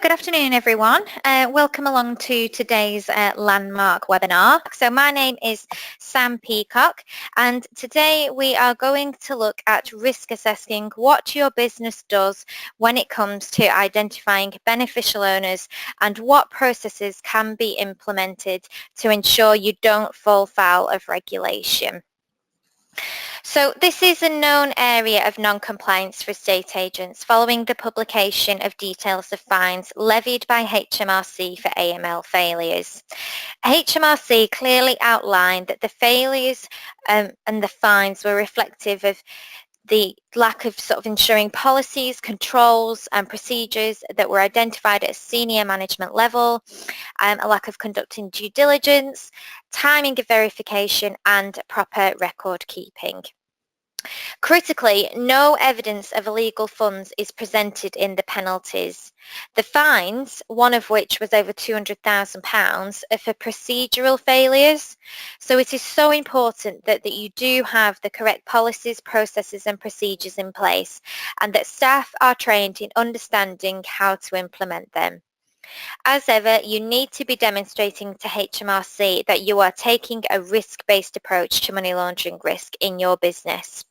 Good afternoon, everyone. Welcome along to today's landmark webinar. So my name is Sam Peacock, and today we are going to look at risk assessing what your business does when it comes to identifying beneficial owners and what processes can be implemented to ensure you don't fall foul of regulation. So this is a known area of non-compliance for estate agents following the publication of details of fines levied by HMRC for AML failures. HMRC clearly outlined that the failures and the fines were reflective of the lack of ensuring policies, controls and procedures that were identified at a senior management level, a lack of conducting due diligence, timing of verification and proper record keeping. Critically, no evidence of illegal funds is presented in the penalties. The fines, one of which was over £200,000, are for procedural failures. So it is so important that you do have the correct policies, processes and procedures in place, and that staff are trained in understanding how to implement them. As ever, you need to be demonstrating to HMRC that you are taking a risk-based approach to money laundering risk in your business.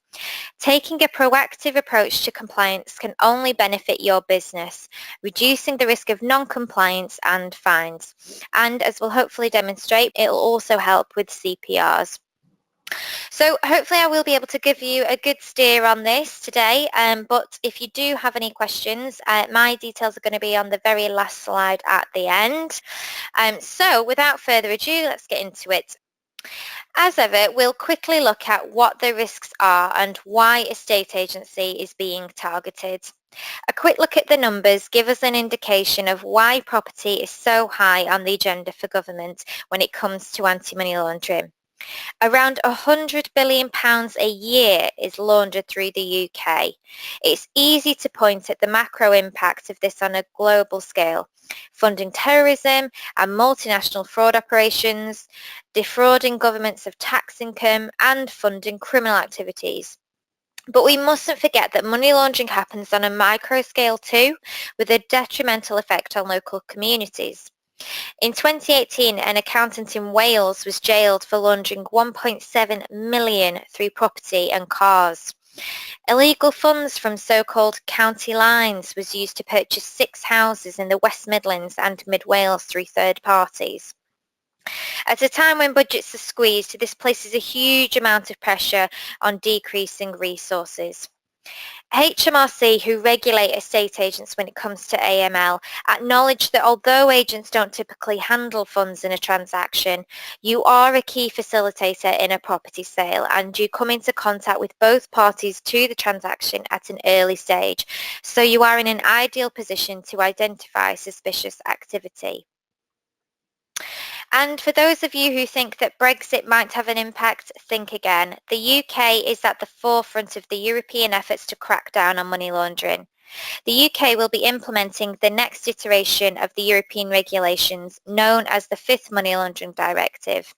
Taking a proactive approach to compliance can only benefit your business, reducing the risk of non-compliance and fines. And as we'll hopefully demonstrate, it will also help with CPRs. So hopefully I will be able to give you a good steer on this today, but if you do have any questions, my details are going to be on the very last slide at the end. So without further ado, let's get into it. As ever, we'll quickly look at what the risks are and why a estate agency is being targeted. A quick look at the numbers gives us an indication of why property is so high on the agenda for government when it comes to anti-money laundering. Around £100 billion a year is laundered through the UK. It's easy to point at the macro impact of this on a global scale, funding terrorism and multinational fraud operations, defrauding governments of tax income and funding criminal activities. But we mustn't forget that money laundering happens on a micro scale too, with a detrimental effect on local communities. In 2018, an accountant in Wales was jailed for laundering £1.7 million through property and cars. Illegal funds from so-called county lines was used to purchase 6 houses in the West Midlands and Mid Wales through third parties. At a time when budgets are squeezed, this places a huge amount of pressure on decreasing resources. HMRC, who regulate estate agents when it comes to AML, acknowledge that although agents don't typically handle funds in a transaction, you are a key facilitator in a property sale and you come into contact with both parties to the transaction at an early stage, so you are in an ideal position to identify suspicious activity. And for those of you who think that Brexit might have an impact, think again. The UK is at the forefront of the European efforts to crack down on money laundering. The UK will be implementing the next iteration of the European regulations known as the 5th Money Laundering Directive.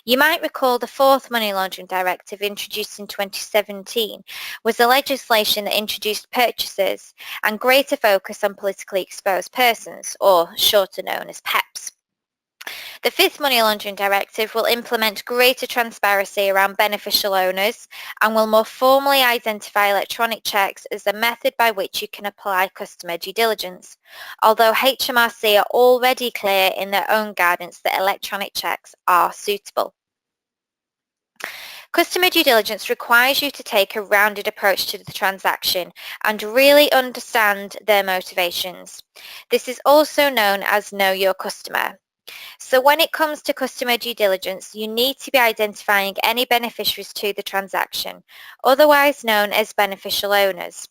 You might recall the 4th Money Laundering Directive, introduced in 2017, was a legislation that introduced purchasers and greater focus on politically exposed persons, or shorter known as PEPs. The 5th Money Laundering Directive will implement greater transparency around beneficial owners and will more formally identify electronic checks as a method by which you can apply customer due diligence, although HMRC are already clear in their own guidance that electronic checks are suitable. Customer due diligence requires you to take a rounded approach to the transaction and really understand their motivations. This is also known as Know Your Customer. So when it comes to customer due diligence, you need to be identifying any beneficiaries to the transaction, otherwise known as beneficial owners.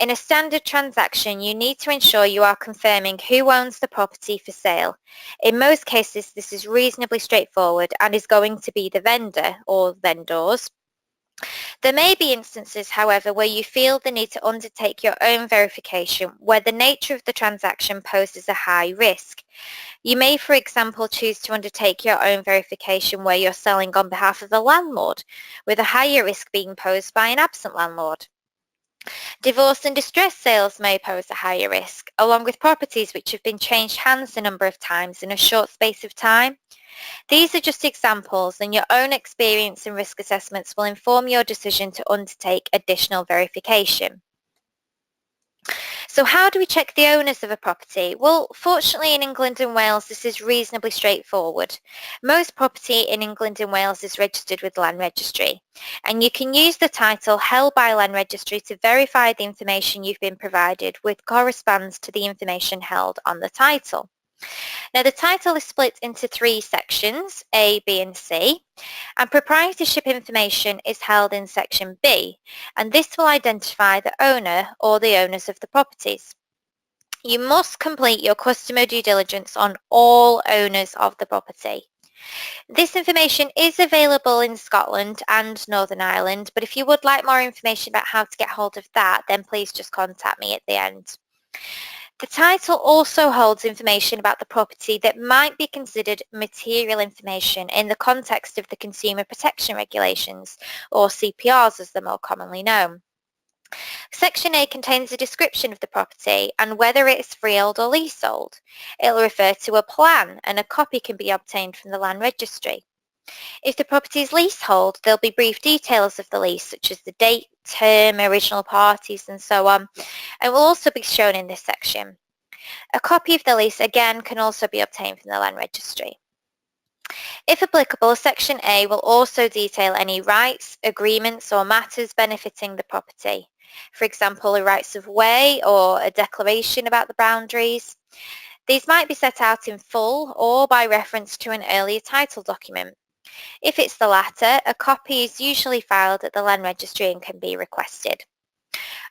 In a standard transaction, you need to ensure you are confirming who owns the property for sale. In most cases, this is reasonably straightforward and is going to be the vendor or vendors. There may be instances, however, where you feel the need to undertake your own verification where the nature of the transaction poses a high risk. You may, for example, choose to undertake your own verification where you're selling on behalf of a landlord, with a higher risk being posed by an absent landlord. Divorce and distress sales may pose a higher risk, along with properties which have been changed hands a number of times in a short space of time. These are just examples, and your own experience and risk assessments will inform your decision to undertake additional verification. So how do we check the owners of a property? Well, fortunately in England and Wales this is reasonably straightforward. Most property in England and Wales is registered with Land Registry, and you can use the title held by Land Registry to verify the information you've been provided with corresponds to the information held on the title. Now the title is split into 3 sections, A, B and C, and proprietorship information is held in section B, and this will identify the owner or the owners of the properties. You must complete your customer due diligence on all owners of the property. This information is available in Scotland and Northern Ireland, but if you would like more information about how to get hold of that, then please just contact me at the end. The title also holds information about the property that might be considered material information in the context of the Consumer Protection Regulations, or CPRs as they're more commonly known. Section A contains a description of the property and whether it is freehold or leasehold. It will refer to a plan, and a copy can be obtained from the Land Registry. If the property is leasehold, there'll be brief details of the lease, such as the date, term, original parties and so on, and will also be shown in this section. A copy of the lease again can also be obtained from the Land Registry. If applicable, Section A will also detail any rights, agreements or matters benefiting the property. For example, a rights of way or a declaration about the boundaries. These might be set out in full or by reference to an earlier title document. If it's the latter, a copy is usually filed at the Land Registry and can be requested.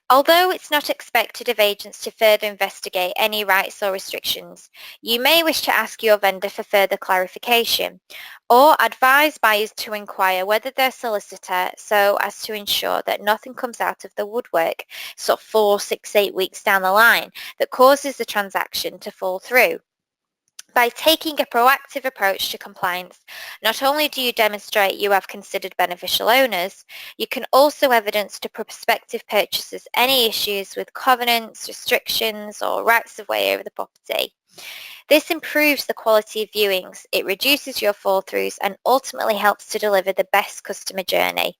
Although it's not expected of agents to further investigate any rights or restrictions, you may wish to ask your vendor for further clarification or advise buyers to inquire whether their solicitor, so as to ensure that nothing comes out of the woodwork sort of 4, 6, 8 weeks down the line that causes the transaction to fall through. By taking a proactive approach to compliance, not only do you demonstrate you have considered beneficial owners, you can also evidence to prospective purchasers any issues with covenants, restrictions or rights of way over the property. This improves the quality of viewings, it reduces your fall-throughs and ultimately helps to deliver the best customer journey.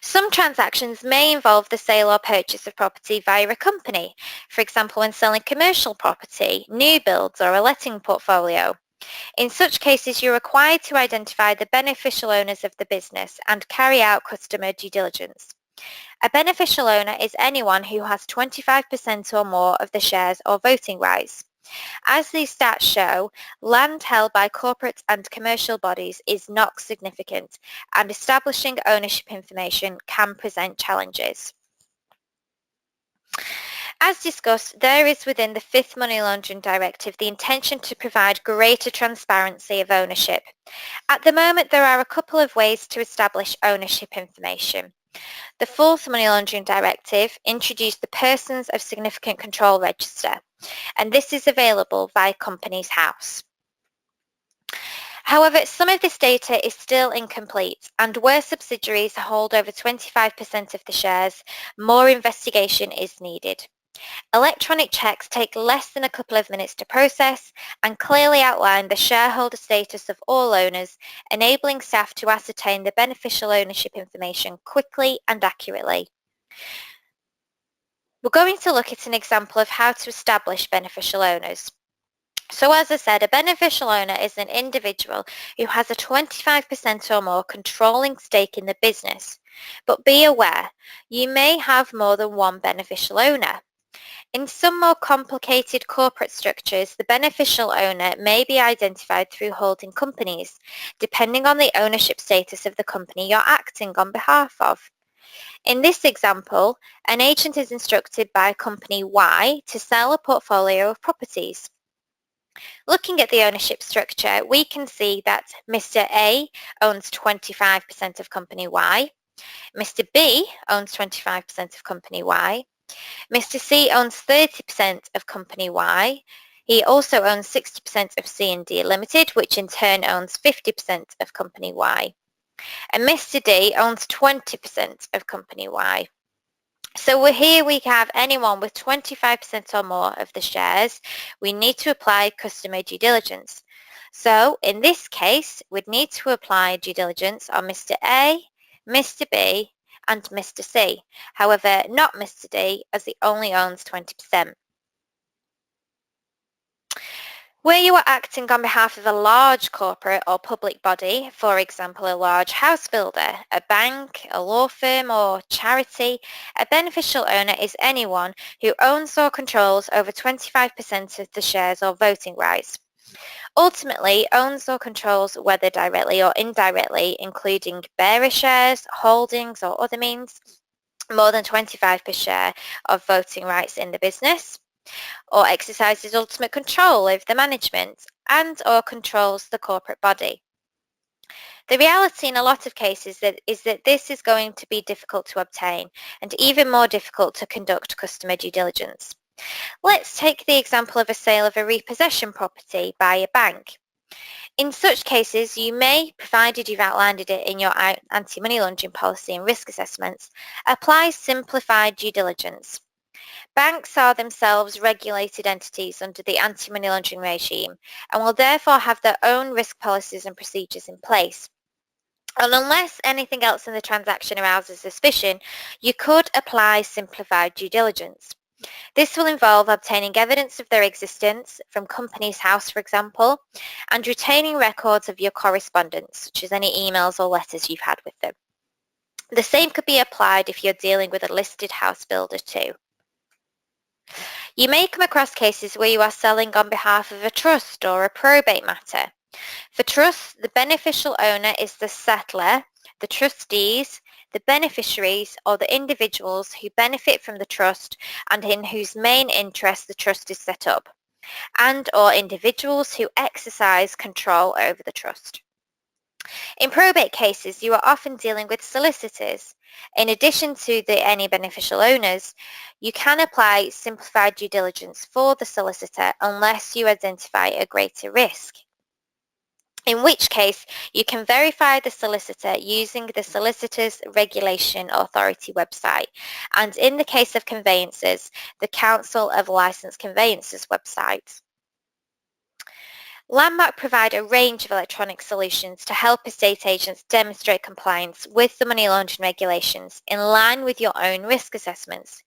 Some transactions may involve the sale or purchase of property via a company, for example when selling commercial property, new builds or a letting portfolio. In such cases, you're required to identify the beneficial owners of the business and carry out customer due diligence. A beneficial owner is anyone who has 25% or more of the shares or voting rights. As these stats show, land held by corporate and commercial bodies is not significant, and establishing ownership information can present challenges. As discussed, there is within the 5th Money Laundering Directive the intention to provide greater transparency of ownership. At the moment, there are a couple of ways to establish ownership information. The 4th Money Laundering Directive introduced the Persons of Significant Control Register, and this is available via Companies House. However, some of this data is still incomplete, and where subsidiaries hold over 25% of the shares, more investigation is needed. Electronic checks take less than a couple of minutes to process and clearly outline the shareholder status of all owners, enabling staff to ascertain the beneficial ownership information quickly and accurately. We're going to look at an example of how to establish beneficial owners. So as I said, a beneficial owner is an individual who has a 25% or more controlling stake in the business. But be aware, you may have more than one beneficial owner. In some more complicated corporate structures, the beneficial owner may be identified through holding companies, depending on the ownership status of the company you're acting on behalf of. In this example, an agent is instructed by company Y to sell a portfolio of properties. Looking at the ownership structure, we can see that Mr. A owns 25% of company Y, Mr. B owns 25% of company Y, Mr. C owns 30% of company Y. He also owns 60% of C&D Limited, which in turn owns 50% of company Y. And Mr. D owns 20% of company Y. So here we have anyone with 25% or more of the shares. We need to apply customer due diligence. So in this case, we'd need to apply due diligence on Mr. A, Mr. B, and Mr. C. However, not Mr. D, as he only owns 20%. Where you are acting on behalf of a large corporate or public body, for example a large house builder, a bank, a law firm or charity, a beneficial owner is anyone who owns or controls over 25% of the shares or voting rights. Ultimately, owns or controls, whether directly or indirectly, including bearer shares, holdings or other means, more than 25% per share of voting rights in the business, or exercises ultimate control over the management and or controls the corporate body. The reality in a lot of cases is that this is going to be difficult to obtain and even more difficult to conduct customer due diligence. Let's take the example of a sale of a repossession property by a bank. In such cases, you may, provided you've outlined it in your anti-money laundering policy and risk assessments, apply simplified due diligence. Banks are themselves regulated entities under the anti-money laundering regime and will therefore have their own risk policies and procedures in place. And unless anything else in the transaction arouses suspicion, you could apply simplified due diligence. This will involve obtaining evidence of their existence from company's house, for example, and retaining records of your correspondence, such as any emails or letters you've had with them. The same could be applied if you're dealing with a listed house builder too. You may come across cases where you are selling on behalf of a trust or a probate matter. For trusts, the beneficial owner is the settlor, the trustees, the beneficiaries or the individuals who benefit from the trust and in whose main interest the trust is set up, and or individuals who exercise control over the trust. In probate cases, you are often dealing with solicitors. In addition to any beneficial owners, you can apply simplified due diligence for the solicitor unless you identify a greater risk, in which case you can verify the solicitor using the Solicitors Regulation Authority website, and in the case of conveyancers, the Council of Licensed Conveyancers website. Landmark provide a range of electronic solutions to help estate agents demonstrate compliance with the money laundering regulations in line with your own risk assessments.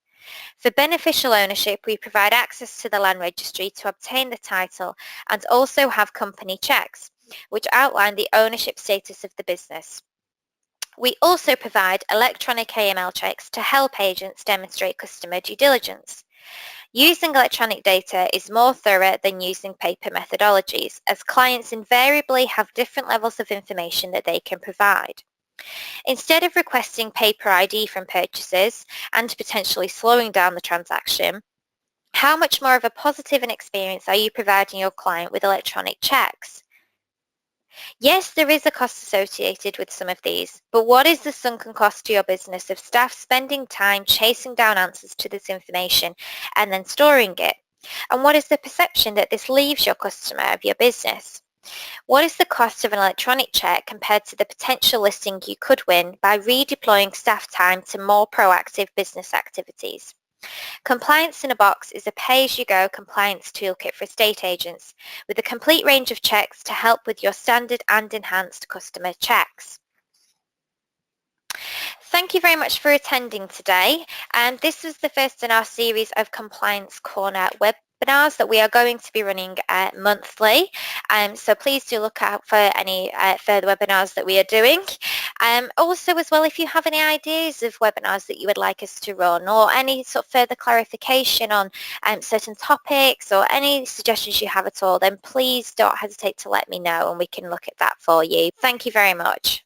For beneficial ownership, we provide access to the land registry to obtain the title and also have company checks, which outline the ownership status of the business. We also provide electronic AML checks to help agents demonstrate customer due diligence. Using electronic data is more thorough than using paper methodologies, as clients invariably have different levels of information that they can provide. Instead of requesting paper ID from purchasers and potentially slowing down the transaction, how much more of a positive an experience are you providing your client with electronic checks? Yes, there is a cost associated with some of these, but what is the sunken cost to your business of staff spending time chasing down answers to this information and then storing it? And what is the perception that this leaves your customer of your business? What is the cost of an electronic check compared to the potential listing you could win by redeploying staff time to more proactive business activities? Compliance in a Box is a pay-as-you-go compliance toolkit for estate agents with a complete range of checks to help with your standard and enhanced customer checks. Thank you very much for attending today. This was the first in our series of Compliance Corner webinars that we are going to be running monthly. So please do look out for any further webinars that we are doing. Also as well, if you have any ideas of webinars that you would like us to run or any sort of further clarification on certain topics or any suggestions you have at all, then please don't hesitate to let me know and we can look at that for you. Thank you very much.